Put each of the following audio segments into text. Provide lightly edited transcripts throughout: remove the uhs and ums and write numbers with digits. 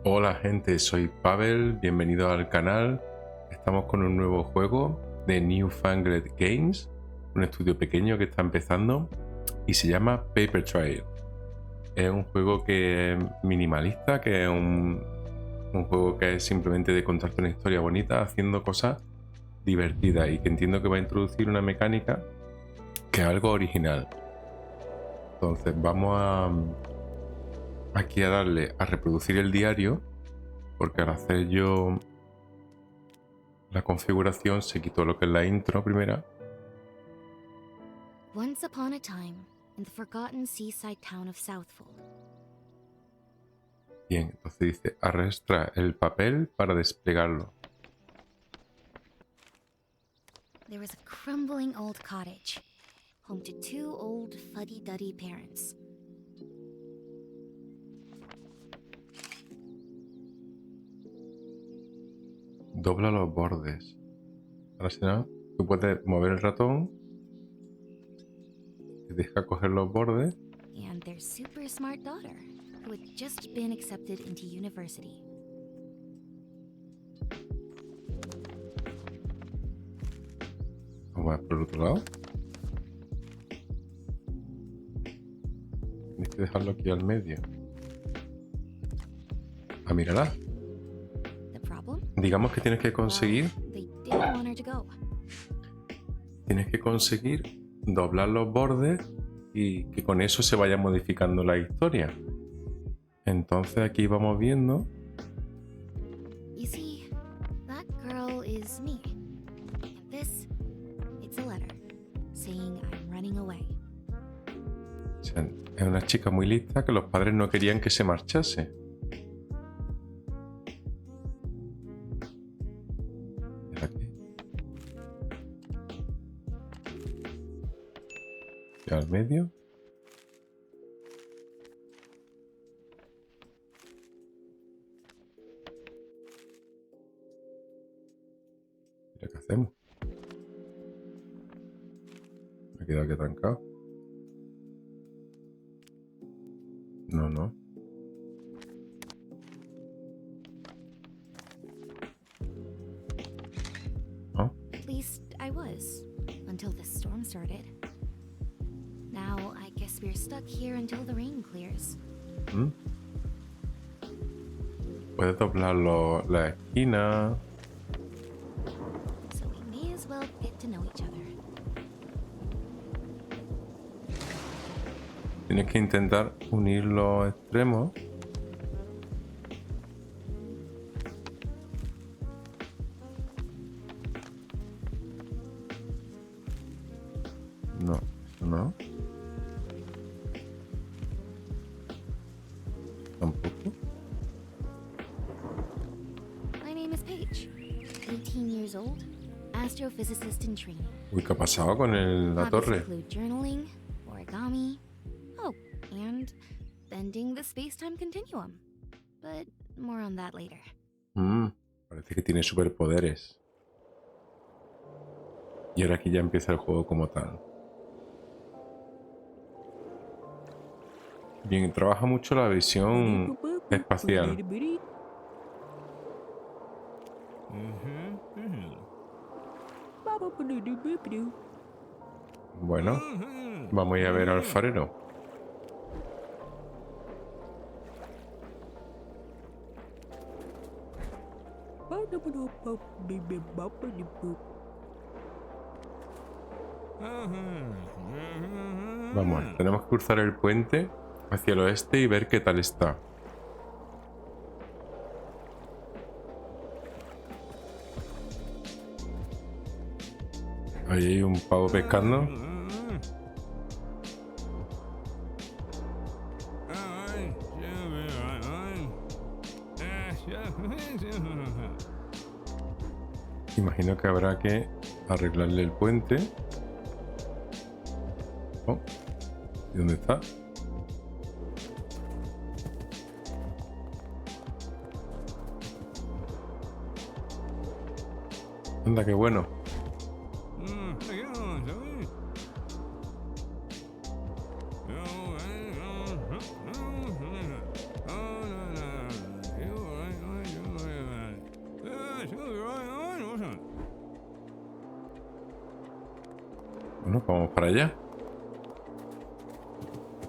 Hola gente, soy Pavel, bienvenido al canal. Estamos con un nuevo juego de Newfangled Games, un estudio pequeño que está empezando y se llama Paper Trail. Es un juego que es minimalista, que es un juego que es simplemente de contarte una historia bonita haciendo cosas divertidas y que entiendo que va a introducir una mecánica que es algo original. Entonces vamos aquí a darle a reproducir el diario, porque al hacer yo la configuración se quitó lo que es la intro primera. Once upon a time, in the forgotten seaside town of Southfold. Bien, entonces dice arrastra el papel para desplegarlo. There was a crumbling old cottage, home to two old fuddy-duddy parents. Dobla los bordes. Ahora si no, tú puedes mover el ratón y deja coger los bordes. And their super smart daughter, who had just been accepted into university. Vamos a ver por el otro lado. Tienes que dejarlo aquí al medio. Ah, mírala. The problem? Digamos que tienes que conseguir. They didn't want her to go. Tienes que conseguir doblar los bordes y que con eso se vaya modificando la historia. Entonces aquí vamos viendo. You see, that girl is me. And this, it's a letter saying I'm running away. O sea, es una chica muy lista que los padres no querían que se marchase. Mira aquí. Y al medio. Mira qué hacemos. Me he quedado aquí trancado. No. ¿No? At least I was, until the storm started. Now I guess we're stuck here until the rain clears. ¿Mm? Puedes doblar la esquina. So we may as well get to know each other. Tienes que intentar unir los extremos. No, eso no. Tampoco. My name is Paige, 18 years old, astrophysicist in training. Uy, ¿qué ha pasado con la Hobbies torre? include journaling, origami, oh, and bending the space-time continuum. But more on that later. Parece que tiene superpoderes. Y ahora aquí ya empieza el juego como tal. Bien, trabaja mucho la visión espacial. Bueno, vamos a ir a ver al farero. Vamos, tenemos que cruzar el puente hacia el oeste y ver qué tal está. Ahí hay un pavo pescando. Imagino que habrá que arreglarle el puente. Oh, ¿y dónde está? Anda, qué bueno. Bueno, pues vamos para allá.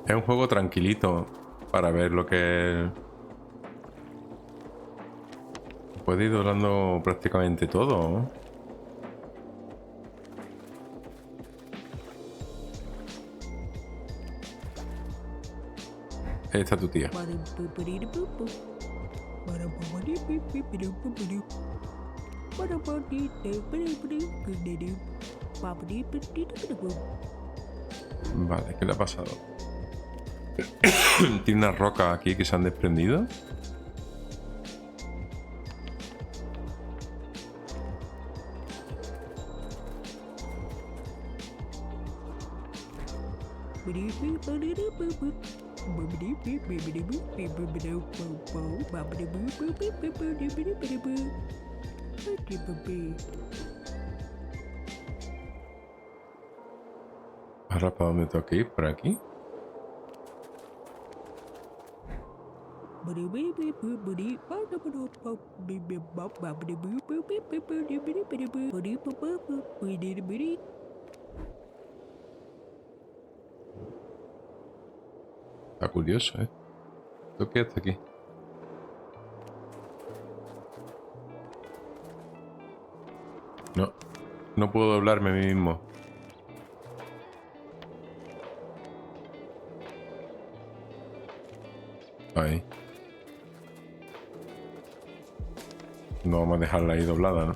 Es un juego tranquilito para ver lo que es. Puedes ir doblando prácticamente todo, ¿no? Ahí está tu tía. Vale, ¿qué le ha pasado? Tiene unas rocas aquí que se han desprendido. Ahora, ¿para dónde tengo que ir? ¿Por aquí? Está curioso, ¿eh? Tengo que ir hasta aquí. No, no puedo doblarme a mí mismo. Ahí. No vamos a dejarla ahí doblada, ¿no?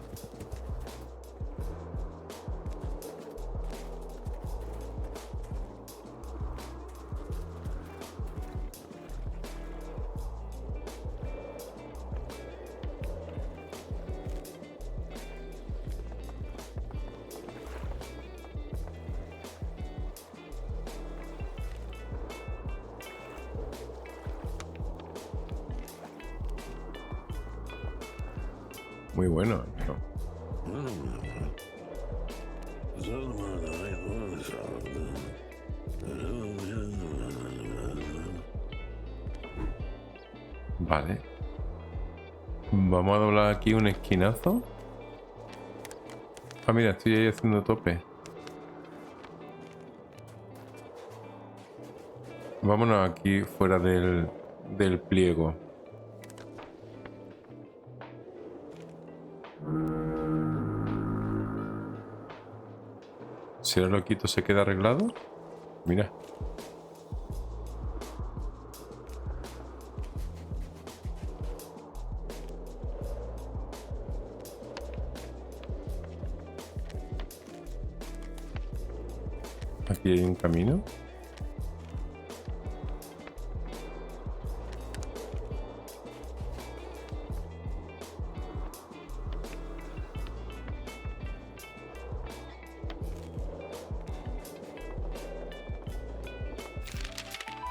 Muy bueno, ¿no? Vale. Vamos a doblar aquí un esquinazo. Ah, mira, estoy ahí haciendo tope. Vámonos aquí fuera del pliego. Si ahora lo quito, ¿se queda arreglado? Mira. Aquí hay un camino.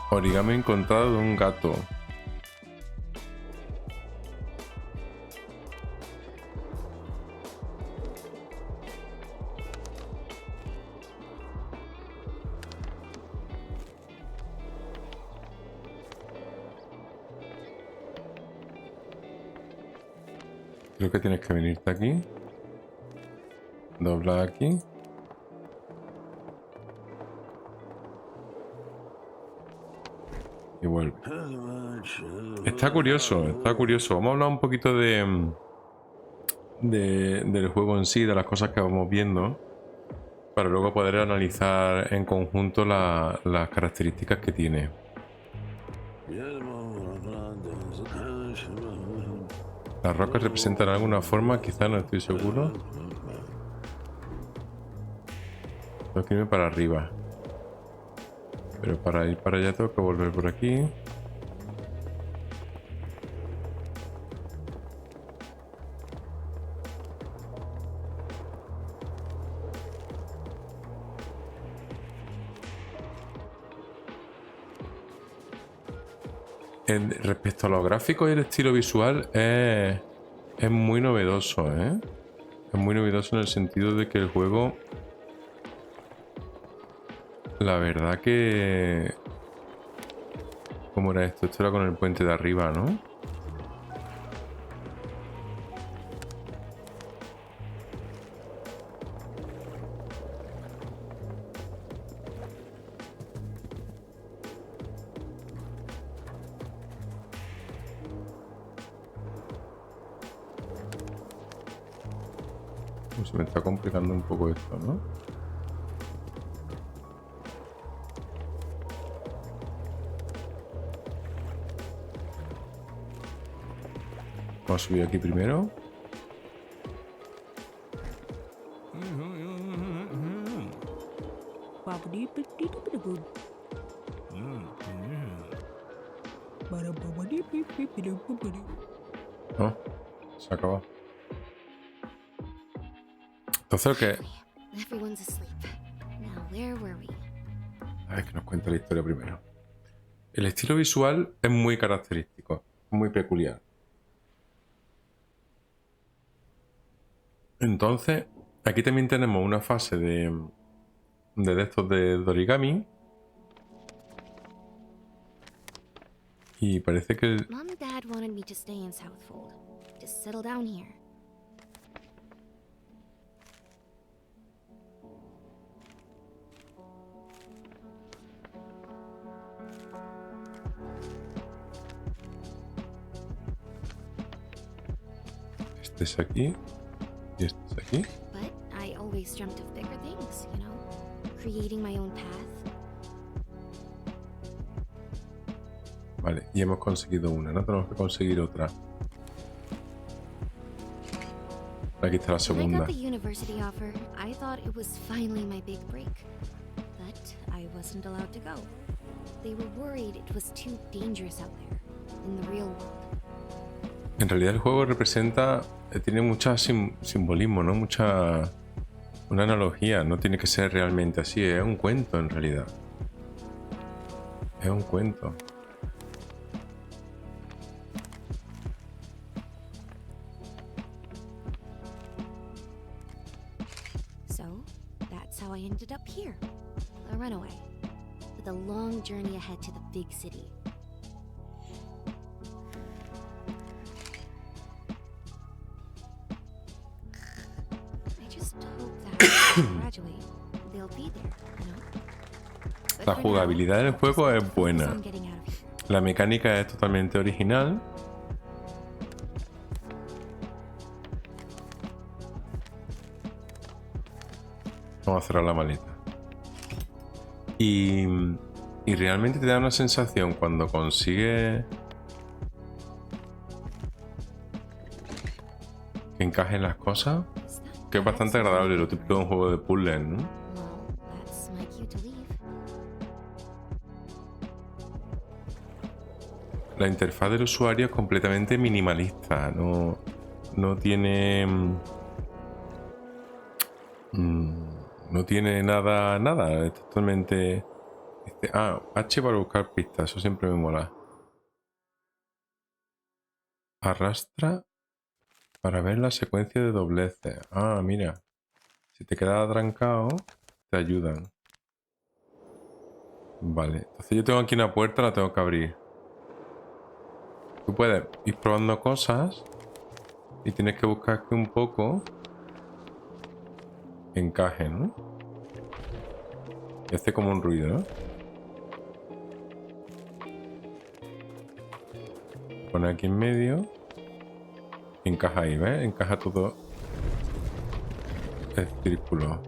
Origami encontrado de un gato. Creo que tienes que venirte aquí. Dobla aquí. Y vuelve. Está curioso, está curioso. Vamos a hablar un poquito del juego en sí, de las cosas que vamos viendo, para luego poder analizar en conjunto las características que tiene. Las rocas representan de alguna forma, quizá no estoy seguro. Tengo que irme para arriba. Pero para ir para allá tengo que volver por aquí. Respecto a los gráficos y el estilo visual, es muy novedoso, ¿eh? Es muy novedoso en el sentido de que el juego, la verdad que... ¿Cómo era esto? Esto era con el puente de arriba, ¿no? Se me está complicando un poco esto, ¿no? Vamos a subir aquí primero. No, se acabó. Entonces, ¿qué? Everyone's asleep. Now, where were we? A ver, que nos cuenta la historia primero. El estilo visual es muy característico, muy peculiar. Entonces, aquí también tenemos una fase de estos de origami. Y parece que Mom and Dad wanted me to stay in Southfold. Just settle down here. este es aquí y este es aquí. But I always dreamt of bigger things, you know? Creating my own path. Vale, y hemos conseguido una, ¿no? Tenemos que conseguir otra. Aquí está la When I segunda. got the university offer, I thought it was finally my big break. But I wasn't allowed to go. They were worried it was too dangerous out there, in the real world. En realidad el juego representa, tiene mucho simbolismo, ¿no? Una analogía, no tiene que ser realmente así, es un cuento en realidad. Es un cuento. So, that's how I ended up here. A runaway. With a long journey ahead to the big city. I just hope that when I graduate, they'll be there, you know? But La for now, jugabilidad del I'll just juego have es to focus buena. on getting out of here. La mecánica es totalmente original. Vamos a cerrar la maleta. Y realmente te da una sensación cuando consigues que encajen las cosas, Is that que es bastante bad? agradable, lo típico de un juego de puzzles, ¿no? Well, that's my cue to leave. La interfaz del usuario es completamente minimalista, no tiene no tiene nada, es totalmente H para buscar pistas, eso siempre me mola. Arrastra para ver la secuencia de dobleces. Ah, mira, si te quedas atrancado te ayudan. Vale, entonces yo tengo aquí una puerta, la tengo que abrir. Tú puedes ir probando cosas y tienes que buscar que un poco encaje, ¿no? Y hace como un ruido, ¿no? Pone aquí en medio y encaja ahí, ¿ves? Encaja todo el círculo.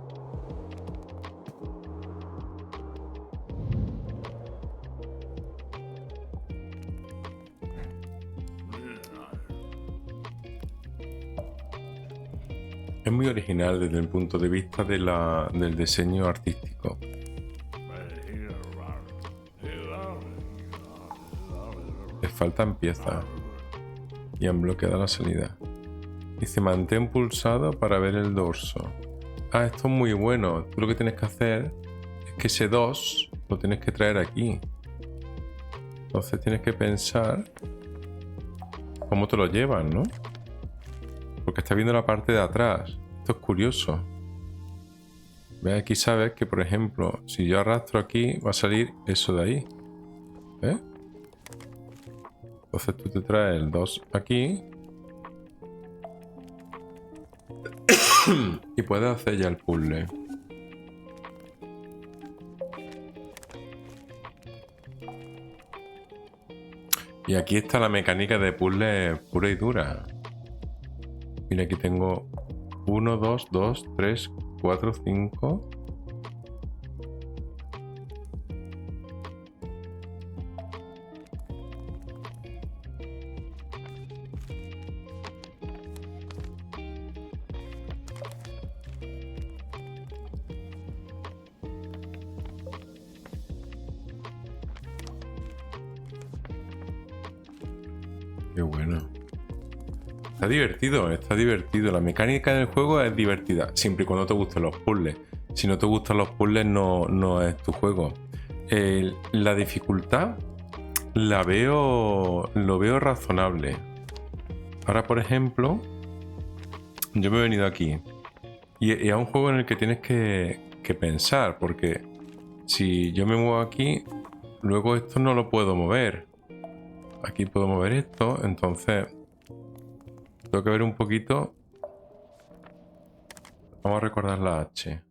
Es muy original desde el punto de vista del diseño artístico. Les faltan piezas y han bloqueado la salida. Dice mantén pulsado para ver el dorso. Ah, esto es muy bueno. Tú lo que tienes que hacer es que ese 2 lo tienes que traer aquí. Entonces tienes que pensar cómo te lo llevas, ¿no? Porque está viendo la parte de atrás. Esto es curioso. Ve aquí, sabes que, por ejemplo, si yo arrastro aquí, va a salir eso de ahí. ¿Eh? Entonces tú te traes el 2 aquí. Y puedes hacer ya el puzzle. Y aquí está la mecánica de puzzle pura y dura. Mira, aquí tengo 1, 2, 2, 3, 4, 5. Qué bueno. Está divertido, está divertido. La mecánica del juego es divertida, siempre y cuando te gusten los puzzles. Si no te gustan los puzzles, no es tu juego. La dificultad lo veo razonable. Ahora, por ejemplo, yo me he venido aquí y es un juego en el que tienes que pensar, porque si yo me muevo aquí, luego esto no lo puedo mover. Aquí puedo mover esto, entonces tengo que ver un poquito. Vamos a recordar la H.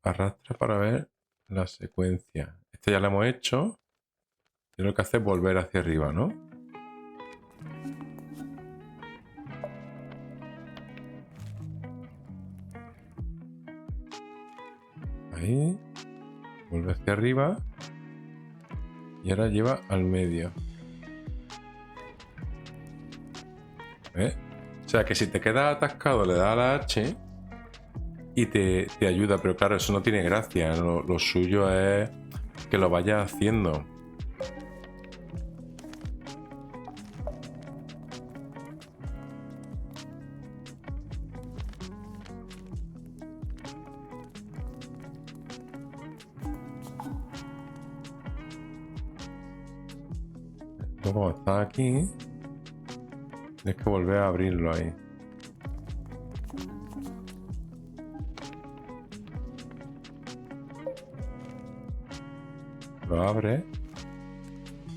Arrastra para ver la secuencia. Esto ya lo hemos hecho. Y lo que hace es volver hacia arriba, ¿no? Ahí. Vuelve hacia arriba. Y ahora lleva al medio. ¿Ves? O sea que si te quedas atascado le das a la H y te ayuda. Pero claro, eso no tiene gracia. Lo suyo es que lo vayas haciendo. Luego como estás aquí, tienes que volver a abrirlo ahí. Lo abres.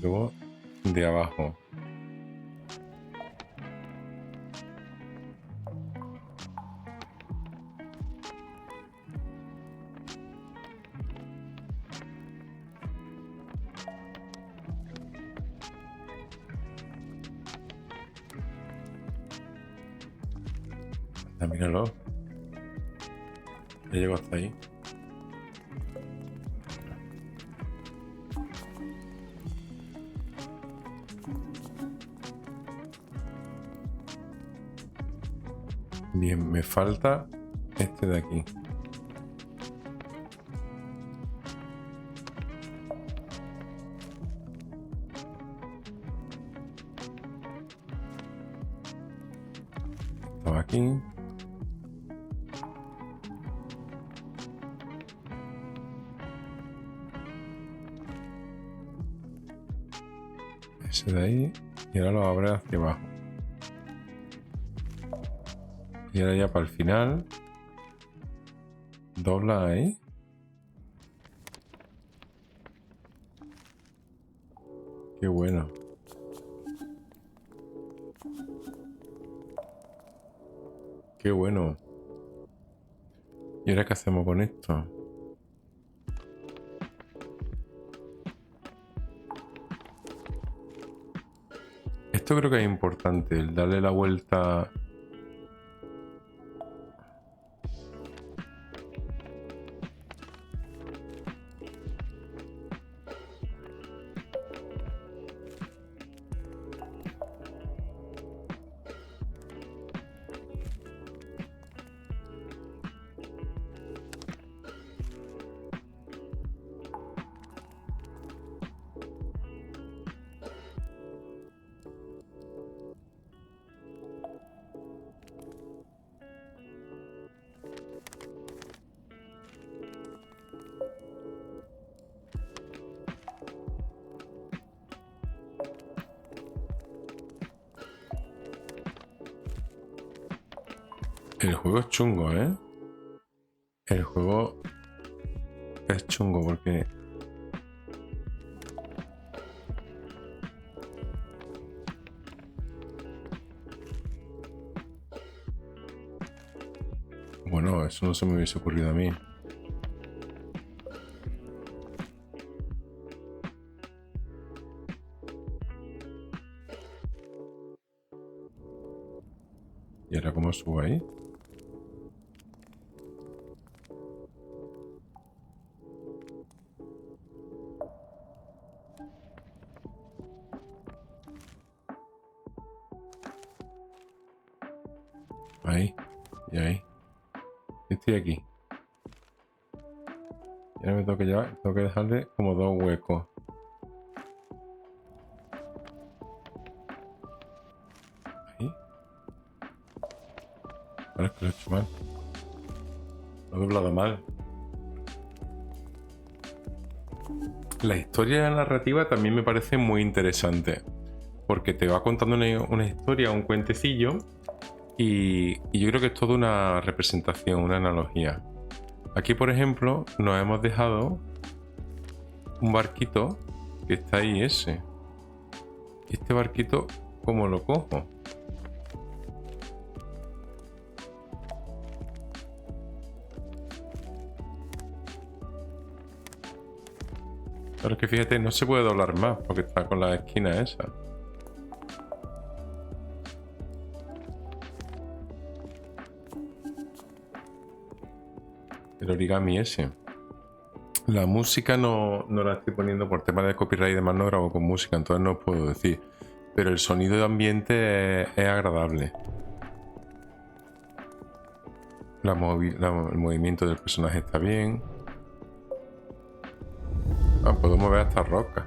Luego de abajo. Míralo. Ya llego hasta ahí. Bien, me falta este de aquí. Estaba aquí. Ese de ahí. Y ahora lo abre hacia abajo. Y ahora ya para el final. Dobla ahí. Qué bueno. Qué bueno. ¿Y ahora qué hacemos con esto? Esto creo que es importante, el darle la vuelta. El juego es chungo, ¿eh? El juego es chungo porque... Bueno, eso no se me hubiese ocurrido a mí. ¿Y ahora cómo subo ahí? Ahí. Y ahí. Estoy aquí. Y ahora me tengo que llevar, tengo que dejarle como 2 huecos. Ahí. Ahora es que lo he hecho mal. Lo he doblado mal. La historia narrativa también me parece muy interesante. Porque te va contando una historia, un cuentecillo. Y yo creo que es toda una representación, una analogía. Aquí, por ejemplo, nos hemos dejado un barquito que está ahí ese. ¿Y este barquito cómo lo cojo? Pero es que fíjate, no se puede doblar más porque está con la esquina esa. El origami ese. La música no la estoy poniendo por temas de copyright y demás, no grabo con música, entonces no os puedo decir. Pero el sonido de ambiente es agradable. El movimiento del personaje está bien. Ah, puedo mover hasta rocas.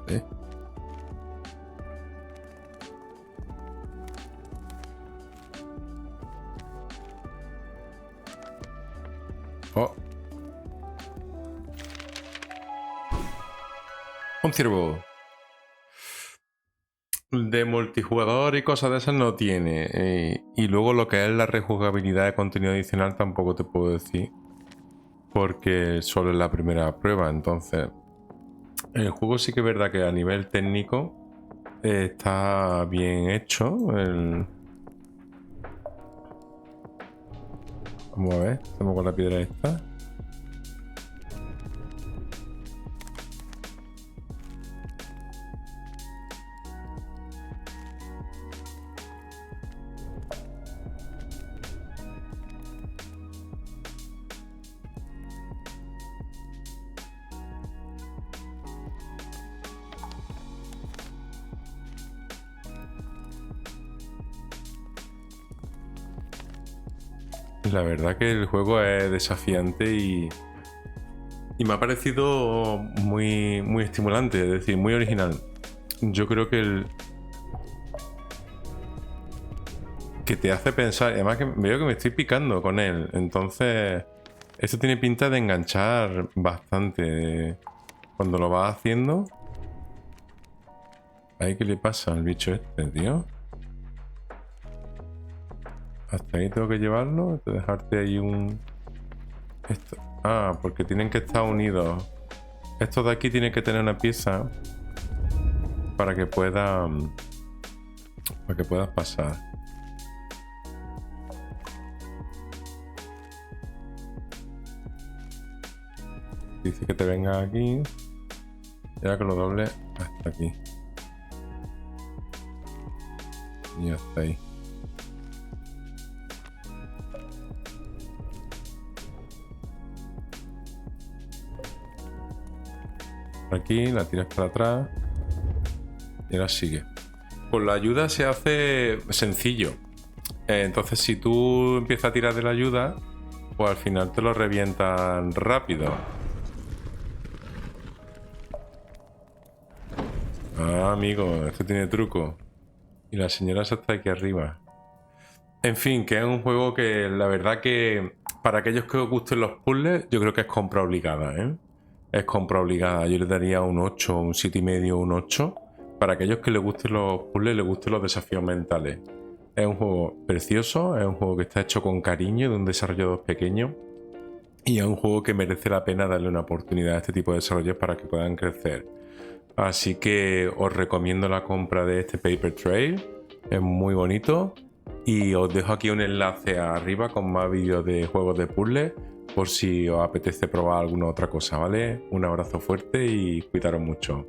¿Eh? Oh. Un ciervo. De multijugador y cosas de esas no tiene. Y luego lo que es la rejugabilidad de contenido adicional tampoco te puedo decir. Porque solo es la primera prueba. Entonces, el juego sí que es verdad que a nivel técnico está bien hecho. Vamos a ver, estamos con la piedra esta. La verdad que el juego es desafiante y me ha parecido muy, muy estimulante, es decir, muy original. Yo creo que te hace pensar, además que veo que me estoy picando con él, entonces esto tiene pinta de enganchar bastante cuando lo vas haciendo. ¿Ahí qué le pasa al bicho este, tío? Hasta ahí tengo que llevarlo, dejarte ahí un... Esto. Ah, porque tienen que estar unidos. Estos de aquí tienen que tener una pieza para que puedan... para que puedas pasar. Dice que te venga aquí. Y ahora que lo doble hasta aquí. Y hasta ahí. Aquí la tiras para atrás. Y ahora sigue. Con la ayuda se hace sencillo. Entonces si tú empiezas a tirar de la ayuda, pues al final te lo revientan rápido. Ah, amigo, esto tiene truco. Y la señora esa está aquí arriba. En fin, que es un juego que la verdad que para aquellos que os gusten los puzzles, yo creo que es compra obligada, ¿eh? Es compra obligada. Yo le daría un 8, un 7,5, un 8. Para aquellos que les gusten los puzzles, les gusten los desafíos mentales. Es un juego precioso, es un juego que está hecho con cariño de un desarrollador pequeño y es un juego que merece la pena darle una oportunidad a este tipo de desarrollos para que puedan crecer. Así que os recomiendo la compra de este Paper Trail, es muy bonito y os dejo aquí un enlace arriba con más vídeos de juegos de puzzle por si os apetece probar alguna otra cosa, ¿vale? Un abrazo fuerte y cuidaros mucho.